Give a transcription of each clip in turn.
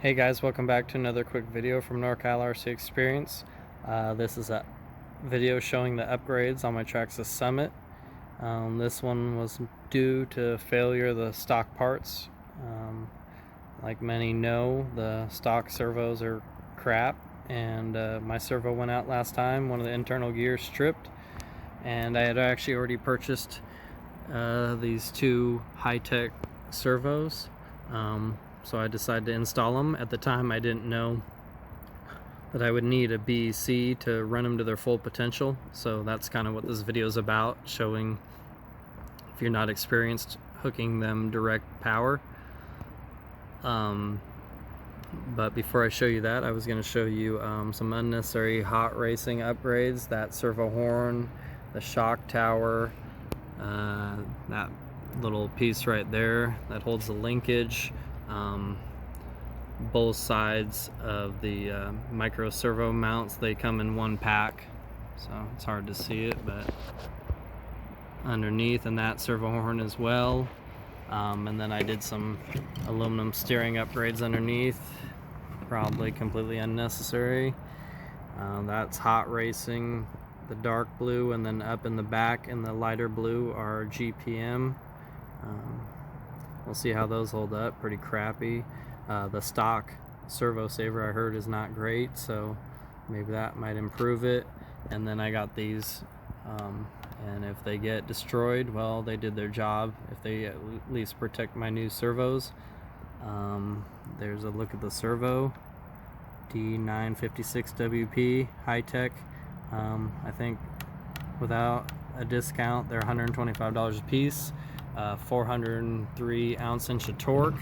Hey guys, welcome back to another quick video from NorCal RC Experience. This is a video showing the upgrades on my Traxxas Summit. This one was due to failure of the stock parts. Like many know, the stock servos are crap, and my servo went out last time. One of the internal gears stripped, and I had actually already purchased these two high-tech servos. So I decided to install them. At the time I didn't know that I would need a BEC to run them to their full potential, so that's kind of what this video is about, showing if you're not experienced hooking them direct power. But before I show you that, I was going to show you some unnecessary hot racing upgrades. That servo horn, the shock tower, that little piece right there that holds the linkage, both sides of the micro servo mounts, they come in one pack, so it's hard to see it, but underneath, and that servo horn as well. And then I did some aluminum steering upgrades underneath, probably completely unnecessary. That's hot racing, the dark blue, and then up in the back in the lighter blue are GPM. We'll see how those hold up. Pretty crappy. The stock servo saver I heard is not great, so maybe that might improve it. And then I got these, and if they get destroyed, well, they did their job. If they at least protect my new servos. There's a look at the servo, D956WP high-tech. I think without a discount they're $125 a piece. 403 ounce-inch of torque.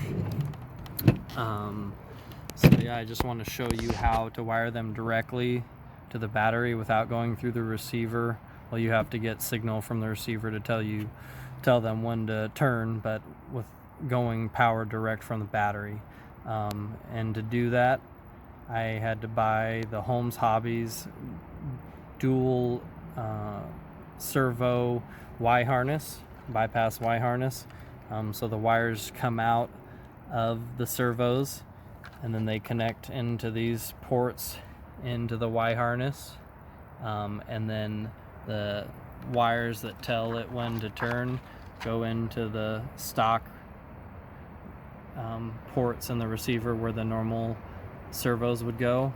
So yeah, I just want to show you how to wire them directly to the battery without going through the receiver. Well, you have to get signal from the receiver to tell them when to turn, but with going power direct from the battery. And to do that, I had to buy the Holmes Hobbies dual servo Y harness, bypass Y harness. So the wires come out of the servos and then they connect into these ports into the Y harness, and then the wires that tell it when to turn go into the stock ports in the receiver where the normal servos would go,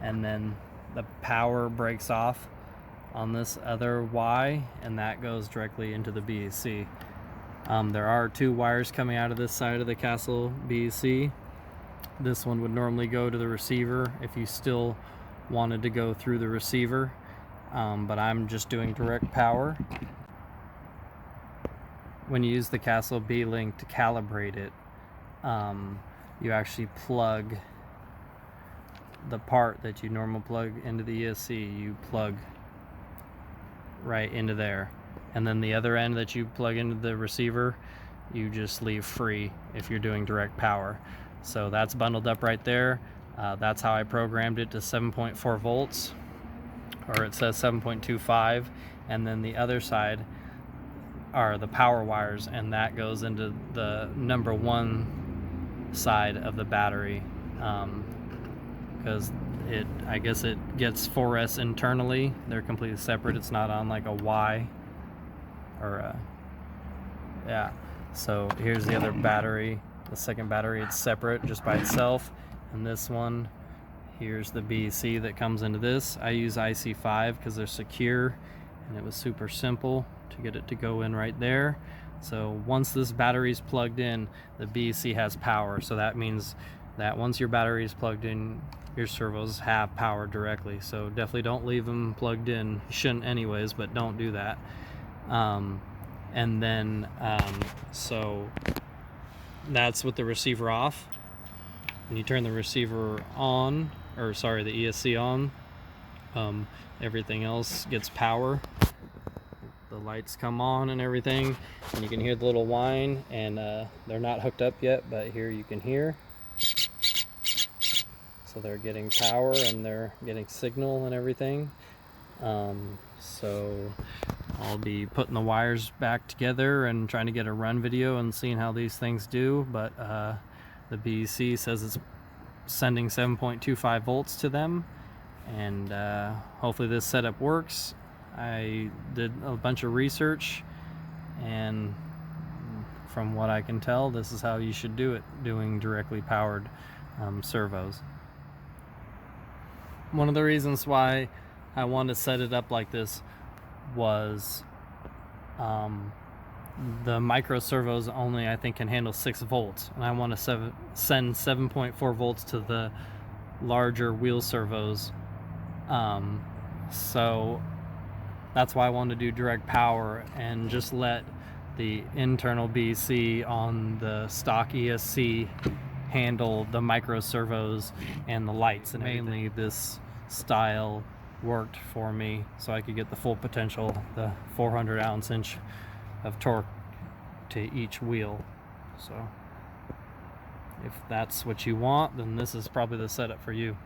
and then the power breaks off on this other Y, and that goes directly into the BEC. There are two wires coming out of this side of the Castle BEC. This one would normally go to the receiver if you still wanted to go through the receiver, but I'm just doing direct power. When you use the Castle B-Link to calibrate it, you actually plug the part that you normally plug into the ESC, you plug right into there, and then the other end that you plug into the receiver you just leave free if you're doing direct power. So that's bundled up right there. That's how I programmed it to 7.4 volts, or it says 7.25, and then the other side are the power wires, and that goes into the number one side of the battery, because I guess it gets 4S internally. They're completely separate. It's not on like a Y or a, yeah. So here's the other battery, the second battery. It's separate just by itself. And this one, here's the BEC that comes into this. I use IC5 because they're secure, and it was super simple to get it to go in right there. So once this battery is plugged in, the BEC has power. So that means that once your battery is plugged in, your servos have power directly. So definitely don't leave them plugged in. You shouldn't anyways, but don't do that. And then so that's with the receiver off. When you turn the receiver on, or sorry, the ESC on, everything else gets power. The lights come on and everything, and you can hear the little whine, and they're not hooked up yet, but here you can hear. So they're getting power and they're getting signal and everything. So I'll be putting the wires back together and trying to get a run video and seeing how these things do, but the BEC says it's sending 7.25 volts to them, and hopefully this setup works. I did a bunch of research, and from what I can tell, this is how you should do it, doing directly powered servos. One of the reasons why I wanted to set it up like this was the micro servos only, I think, can handle 6 volts, and I want to send 7.4 volts to the larger wheel servos. So that's why I wanted to do direct power and just let the internal BC on the stock ESC handle the micro servos and the lights, and mainly this style worked for me so I could get the full potential, the 400 ounce-inch of torque to each wheel. So if that's what you want, then this is probably the setup for you.